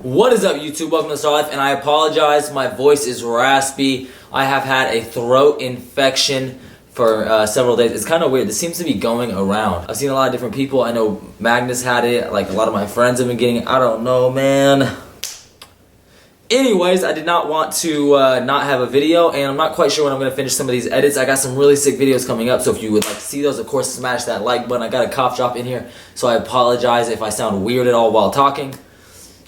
What is up, YouTube? Welcome to Star Life, and I apologize, my voice is raspy. I have had a throat infection for several days. It's kind of weird. This seems to be going around. I've seen a lot of different people. I know Magnus had it, like a lot of my friends have been getting it. I don't know, man. Anyways, I did not want to not have a video, and I'm not quite sure when I'm going to finish some of these edits. I got some really sick videos coming up, so if you would like to see those, of course, smash that like button. I got a cough drop in here, so I apologize if I sound weird at all while talking.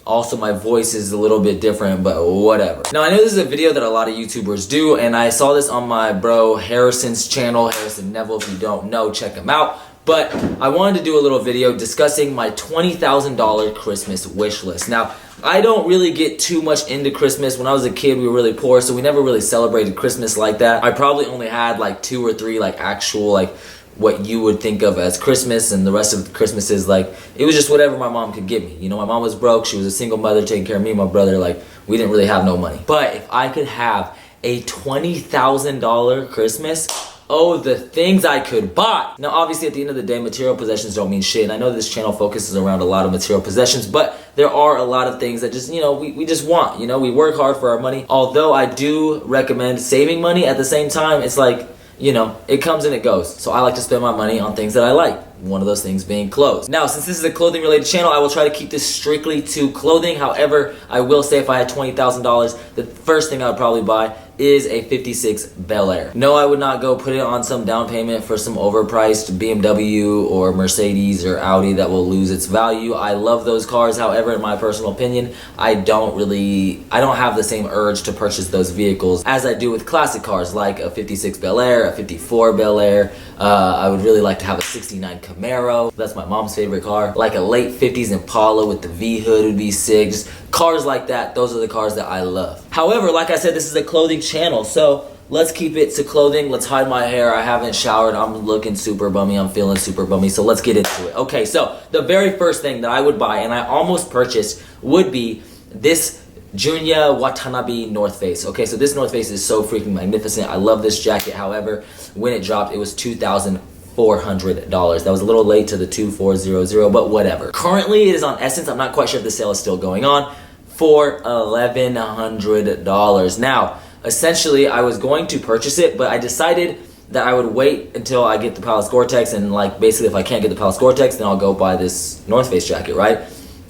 Also, my voice is a little bit different, but whatever. Now, I know this is a video that a lot of YouTubers do, and I saw this on my bro Harrison's channel, Harrison Neville. If you don't know, check him out. But I wanted to do a little video discussing my $20,000 Christmas wish list. Now, I don't really get too much into Christmas. When I was a kid, we were really poor, so we never really celebrated Christmas like that. I probably only had like 2 or 3 like actual like what you would think of as Christmas, and the rest of Christmases, like, it was just whatever my mom could give me. You know, my mom was broke. She was a single mother taking care of me and my brother. Like, we didn't really have no money. But if I could have a $20,000 Christmas, oh, the things I could buy. Now, obviously, at the end of the day, material possessions don't mean shit. I know this channel focuses around a lot of material possessions, but there are a lot of things that just, you know, we just want. You know, we work hard for our money. Although I do recommend saving money, at the same time, it's like, you know, it comes and it goes. So I like to spend my money on things that I like. One of those things being clothes. Now, since this is a clothing related channel, I will try to keep this strictly to clothing. However, I will say if I had $20,000, the first thing I would probably buy is a 56 Bel Air. No, I would not go put it on some down payment for some overpriced BMW or Mercedes or Audi that will lose its value. I love those cars. However, in my personal opinion, I don't have the same urge to purchase those vehicles as I do with classic cars like a 56 Bel Air, a 54 Bel Air. I would really like to have a 69 Camaro. That's my mom's favorite car. Like a late 50s Impala with the V-hood would be sick. Just cars like that, those are the cars that I love. However, like I said, this is a clothing channel, so let's keep it to clothing. Let's hide my hair. I haven't showered. I'm looking super bummy. I'm feeling super bummy, so let's get into it. Okay, so the very first thing that I would buy, and I almost purchased, would be this Junya Watanabe North Face. Okay, so this North Face is so freaking magnificent. I love this jacket. However, when it dropped, it was $2,400. That was a little late to the 2400, but whatever. Currently, it is on Essence. I'm not quite sure if the sale is still going on, for $1,100. Now, essentially, I was going to purchase it, but I decided that I would wait until I get the Palace Gore-Tex, and like basically if I can't get the Palace Gore-Tex, then I'll go buy this North Face jacket, right?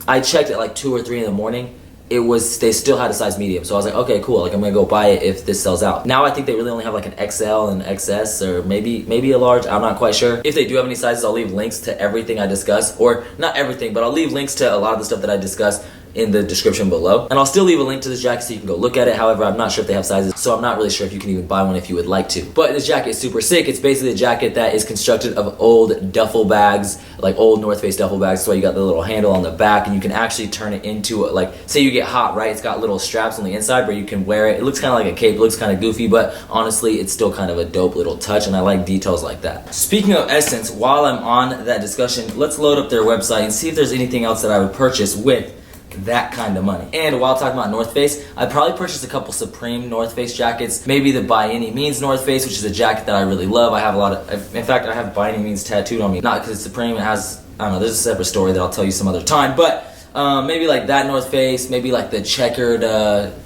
I checked at like 2 or 3 in the morning. They still had a size medium, so I was like, okay, cool, like I'm gonna go buy it if this sells out. Now I think they really only have like an XL and XS, or maybe a large. I'm not quite sure. If they do have any sizes, I'll leave links to everything I discuss, or not everything, but I'll leave links to a lot of the stuff that I discuss in the description below. And I'll still leave a link to this jacket so you can go look at it. However, I'm not sure if they have sizes, so I'm not really sure if you can even buy one if you would like to. But this jacket is super sick. It's basically a jacket that is constructed of old duffel bags, like old North Face duffel bags. That's why you got the little handle on the back, and you can actually turn it into, like, say you get hot, right? It's got little straps on the inside where you can wear it. It looks kind of like a cape. It looks kind of goofy, but honestly, it's still kind of a dope little touch, and I like details like that. Speaking of Essence, while I'm on that discussion, let's load up their website and see if there's anything else that I would purchase with that kind of money. And while talking about North Face, I'd probably purchase a couple Supreme North Face jackets. Maybe the By Any Means North Face, which is a jacket that I really love. I have a lot of, in fact, I have By Any Means tattooed on me. Not because it's Supreme, it has, I don't know, there's a separate story that I'll tell you some other time. But maybe like that North Face, maybe like the checkered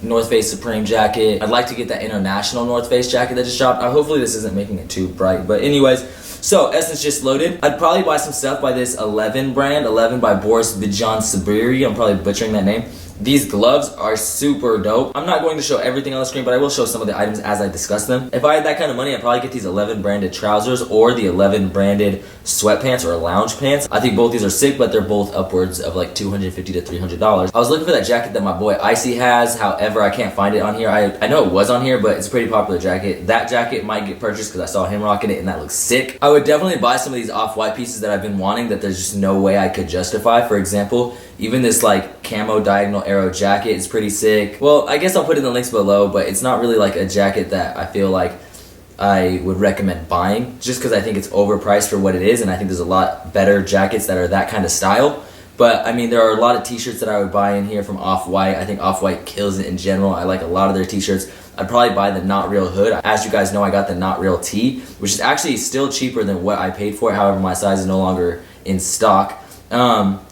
North Face Supreme jacket. I'd like to get that international North Face jacket that just dropped. Hopefully this isn't making it too bright. But anyways, so Essence just loaded. I'd probably buy some stuff by this 11 brand, 11 by Boris Vijan Sabiri. I'm probably butchering that name. These gloves are super dope. I'm not going to show everything on the screen, but I will show some of the items as I discuss them. If I had that kind of money, I'd probably get these 11 branded trousers or the 11 branded sweatpants or lounge pants. I think both these are sick, but they're both upwards of like $250 to $300. I was looking for that jacket that my boy Icy has. However, I can't find it on here. I know it was on here, but it's a pretty popular jacket. That jacket might get purchased because I saw him rocking it and that looks sick. I would definitely buy some of these off-white pieces that I've been wanting that there's just no way I could justify. For example, even this like camo diagonal arrow jacket is pretty sick. Well, I guess I'll put it in the links below, but it's not really like a jacket that I feel like I would recommend buying, just because I think it's overpriced for what it is, and I think there's a lot better jackets that are that kind of style. But I mean, there are a lot of t-shirts that I would buy in here from Off-White. I think Off-White kills it in general. I like a lot of their t-shirts. I'd probably buy the Not Real hood. As you guys know, I got the Not Real tee, which is actually still cheaper than what I paid for it. However, my size is no longer in stock.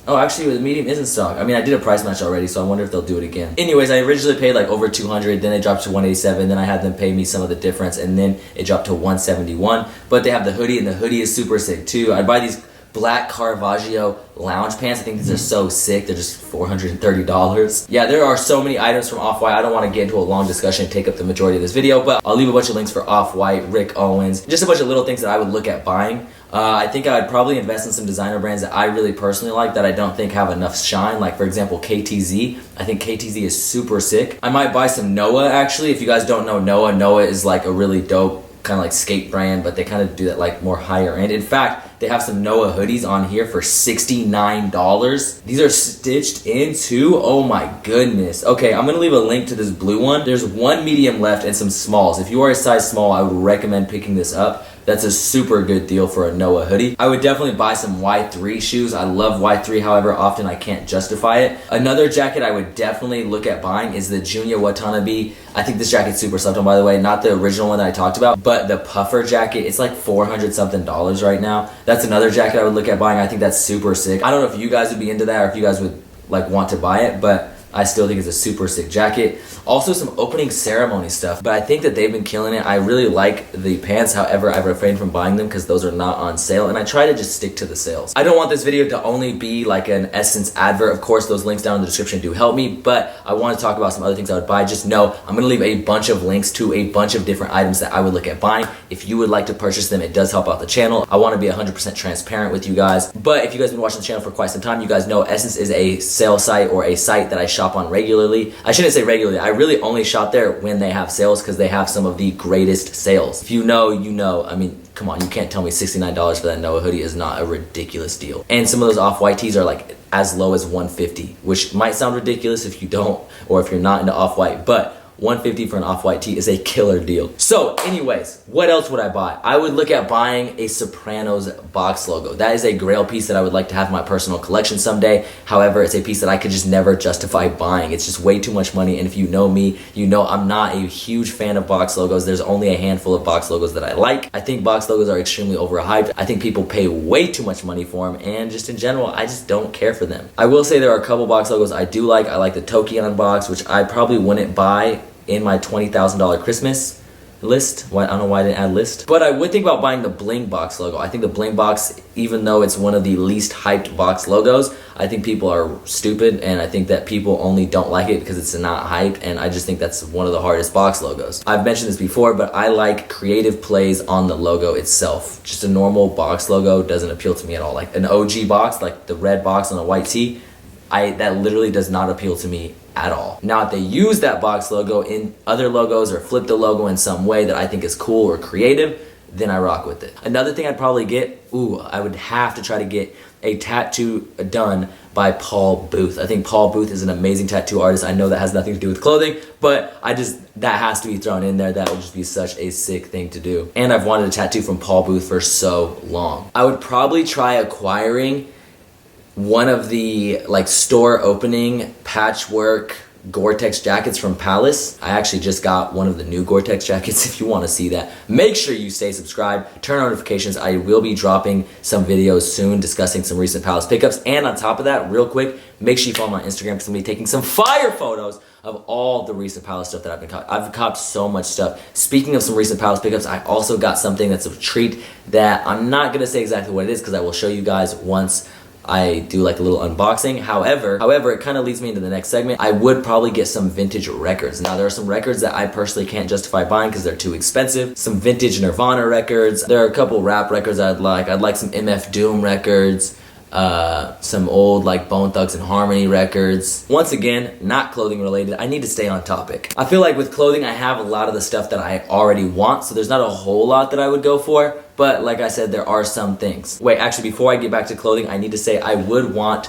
Oh, actually, the medium is in stock. I mean, I did a price match already, so I wonder if they'll do it again. Anyways, I originally paid like over $200, then it dropped to $187, then I had them pay me some of the difference, and then it dropped to $171. But they have the hoodie, and the hoodie is super sick too. I'd buy these black Caravaggio lounge pants. I think these are so sick. They're just $430. Yeah, there are so many items from Off-White. I don't want to get into a long discussion and take up the majority of this video, but I'll leave a bunch of links for Off-White, Rick Owens, just a bunch of little things that I would look at buying. I think I would probably invest in some designer brands that I really personally like that I don't think have enough shine. Like, for example, KTZ. I think KTZ is super sick. I might buy some Noah, actually. If you guys don't know Noah, Noah is like a really dope kind of like skate brand, but they kind of do that like more higher end. In fact, they have some Noah hoodies on here for $69. These are stitched into, oh my goodness. Okay, I'm gonna leave a link to this blue one. There's one medium left and some smalls. If you are a size small, I would recommend picking this up. That's a super good deal for a Noah hoodie. I would definitely buy some Y3 shoes. I love Y3, however, often I can't justify it. Another jacket I would definitely look at buying is the Junya Watanabe. I think this jacket's super slept on, by the way. Not the original one that I talked about, but the puffer jacket. It's like $400 something right now. That's another jacket I would look at buying. I think that's super sick. I don't know if you guys would be into that or if you guys would like want to buy it, but I still think it's a super sick jacket. Also some opening ceremony stuff, but I think that they've been killing it. I really like the pants, however, I've refrained from buying them because those are not on sale, and I try to just stick to the sales. I don't want this video to only be like an Essence advert. Of course, those links down in the description do help me, but I want to talk about some other things I would buy. Just know I'm going to leave a bunch of links to a bunch of different items that I would look at buying. If you would like to purchase them, it does help out the channel. I want to be 100% transparent with you guys, but if you guys have been watching the channel for quite some time, you guys know Essence is a sale site or a site that I shop on regularly. I shouldn't say regularly. I really only shop there when they have sales because they have some of the greatest sales. If you know, you know. I mean, come on, you can't tell me $69 for that Noah hoodie is not a ridiculous deal. And some of those Off-White tees are like as low as $150, which might sound ridiculous if you don't, or if you're not into Off-White, but $150 for an Off-White tee is a killer deal. So anyways, what else would I buy? I would look at buying a Sopranos box logo. That is a grail piece that I would like to have in my personal collection someday. However, it's a piece that I could just never justify buying. It's just way too much money, and if you know me, you know I'm not a huge fan of box logos. There's only a handful of box logos that I like. I think box logos are extremely overhyped. I think people pay way too much money for them, and just in general, I just don't care for them. I will say there are a couple box logos I do like. I like the Tokyon box, which I probably wouldn't buy in my $20,000 Christmas list. I don't know why I didn't add list. But I would think about buying the Bling box logo. I think the Bling box, even though it's one of the least hyped box logos, I think people are stupid, and I think that people only don't like it because it's not hyped, and I just think that's one of the hardest box logos. I've mentioned this before, but I like creative plays on the logo itself. Just a normal box logo doesn't appeal to me at all. Like an OG box, like the red box on a white tee, that literally does not appeal to me at all. Now, if they use that box logo in other logos or flip the logo in some way that I think is cool or creative, then I rock with it. Another thing I'd probably get, I would have to try to get a tattoo done by Paul Booth. I think Paul Booth is an amazing tattoo artist. I know that has nothing to do with clothing, but that has to be thrown in there. That would just be such a sick thing to do. And I've wanted a tattoo from Paul Booth for so long. I would probably try acquiring one of the like store opening patchwork Gore-Tex jackets from Palace. I actually just got one of the new Gore-Tex jackets. If you want to see that, make sure you stay subscribed, turn on notifications. I will be dropping some videos soon discussing some recent Palace pickups. And on top of that, real quick, make sure you follow my Instagram because I'm going to be taking some fire photos of all the recent Palace stuff that I've been copping. I've copped so much stuff. Speaking of some recent Palace pickups, I also got something that's a treat that I'm not going to say exactly what it is because I will show you guys once I do like a little unboxing. However, it kind of leads me into the next segment. I would probably get some vintage records. Now, there are some records that I personally can't justify buying because they're too expensive. Some vintage Nirvana records. There are a couple rap records I'd like. I'd like some MF Doom records. Some old like Bone Thugs and Harmony records. Once again, not clothing related. I need to stay on topic. I feel like with clothing, I have a lot of the stuff that I already want, so there's not a whole lot that I would go for. But like I said, there are some things. Wait, actually, before I get back to clothing, I need to say I would want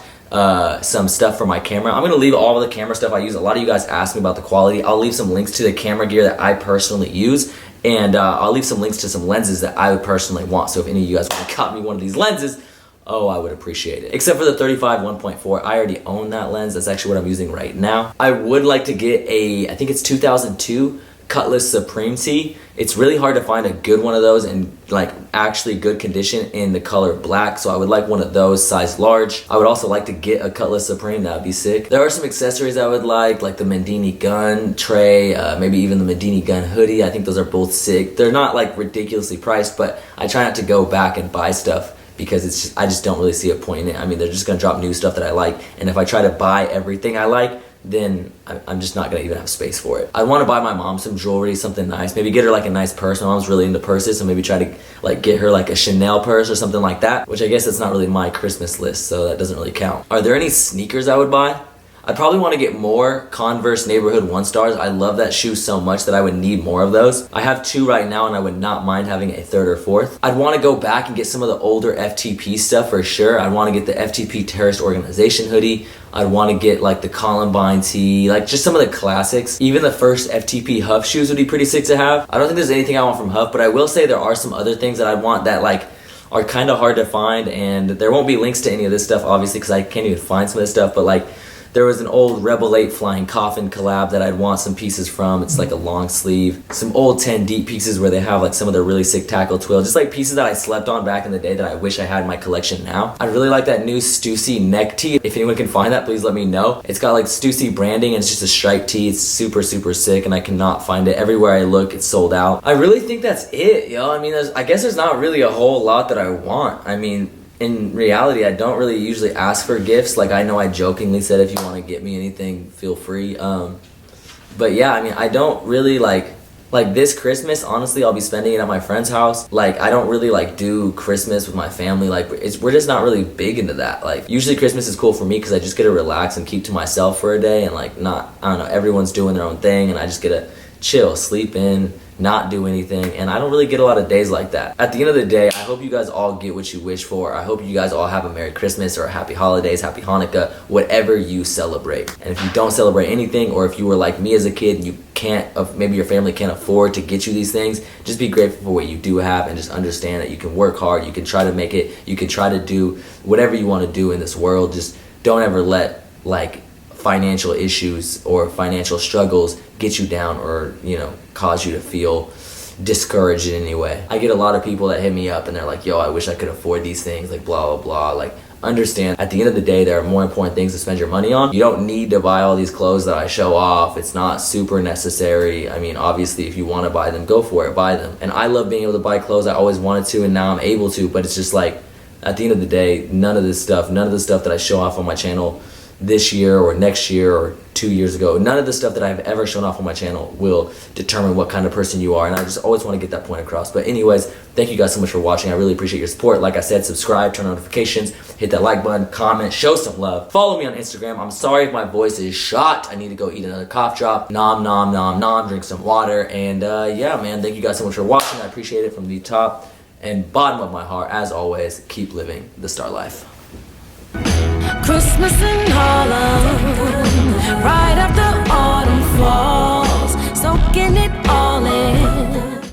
some stuff for my camera. I'm gonna leave all of the camera stuff I use. A lot of you guys asked me about the quality. I'll leave some links to the camera gear that I personally use, and I'll leave some links to some lenses that I would personally want. So if any of you guys want to cop me one of these lenses, I would appreciate it. Except for the 35 1.4, I already own that lens. That's actually what I'm using right now. I would like to get I think it's 2002 Cutlass Supreme tee. It's really hard to find a good one of those in like actually good condition in the color black, so I would like one of those, size large. I would also like to get a Cutlass Supreme, that would be sick. There are some accessories I would like the Mendini gun tray, maybe even the Mendini gun hoodie. I think those are both sick. They're not like ridiculously priced, but I try not to go back and buy stuff because I just don't really see a point in it. I mean, they're just gonna drop new stuff that I like, and if I try to buy everything I like, then I'm just not gonna even have space for it. I want to buy my mom some jewelry, something nice. Maybe get her like a nice purse. My mom's really into purses, so maybe try to like get her like a Chanel purse or something like that, which I guess that's not really my Christmas list, so that doesn't really count. Are there any sneakers I would buy? I probably want to get more Converse Neighborhood 1-Stars. I love that shoe so much that I would need more of those. I have 2 right now and I would not mind having a 3rd or 4th. I'd want to go back and get some of the older FTP stuff for sure. I'd want to get the FTP Terrorist Organization hoodie. I'd want to get like the Columbine tee, like just some of the classics. Even the first FTP Huff shoes would be pretty sick to have. I don't think there's anything I want from Huff, but I will say there are some other things that I want that like are kind of hard to find, and there won't be links to any of this stuff obviously because I can't even find some of this stuff, but like there was an old Rebel 8 Flying Coffin collab that I'd want some pieces from. It's like a long sleeve. Some old 10 Deep pieces where they have like some of their really sick tackle twill. Just like pieces that I slept on back in the day that I wish I had in my collection now. I really like that new Stussy neck tee. If anyone can find that, please let me know. It's got like Stussy branding and it's just a striped tee. It's super, super sick and I cannot find it. Everywhere I look, it's sold out. I really think that's it, yo. I mean, I guess there's not really a whole lot that I want. I mean, in reality, I don't really usually ask for gifts. Like, I know I jokingly said if you want to get me anything, feel free. But yeah, I mean, I don't really like this Christmas, honestly, I'll be spending it at my friend's house. Like, I don't really like do Christmas with my family. Like, we're just not really big into that. Like, usually Christmas is cool for me because I just get to relax and keep to myself for a day and like I don't know, everyone's doing their own thing and I just get to chill, sleep in, not do anything, and I don't really get a lot of days like that. At the end of the day, I hope you guys all get what you wish for. I hope you guys all have a Merry Christmas or a Happy Holidays, Happy Hanukkah, whatever you celebrate. And if you don't celebrate anything, or if you were like me as a kid and you can't, maybe your family can't afford to get you these things, just be grateful for what you do have and just understand that you can work hard, you can try to make it, you can try to do whatever you want to do in this world. Just don't ever let like financial issues or financial struggles get you down or, you know, cause you to feel discouraged in any way. I get a lot of people that hit me up and they're like, yo, I wish I could afford these things, like blah, blah, blah. Like, understand, at the end of the day, there are more important things to spend your money on. You don't need to buy all these clothes that I show off. It's not super necessary. I mean, obviously, if you want to buy them, go for it, buy them. And I love being able to buy clothes. I always wanted to, and now I'm able to, but it's just like, at the end of the day, none of the stuff that I show off on my channel this year or next year or 2 years ago, none of the stuff that I've ever shown off on my channel will determine what kind of person you are, and I just always want to get that point across. But anyways, thank you guys so much for watching. I really appreciate your support. Like I said, subscribe, turn on notifications, hit that like button, comment, show some love. Follow me on Instagram. I'm sorry if my voice is shot. I need to go eat another cough drop. Nom, nom, nom, nom, drink some water. And yeah, man, thank you guys so much for watching. I appreciate it from the top and bottom of my heart. As always, keep living the star life. Christmas in Harlem.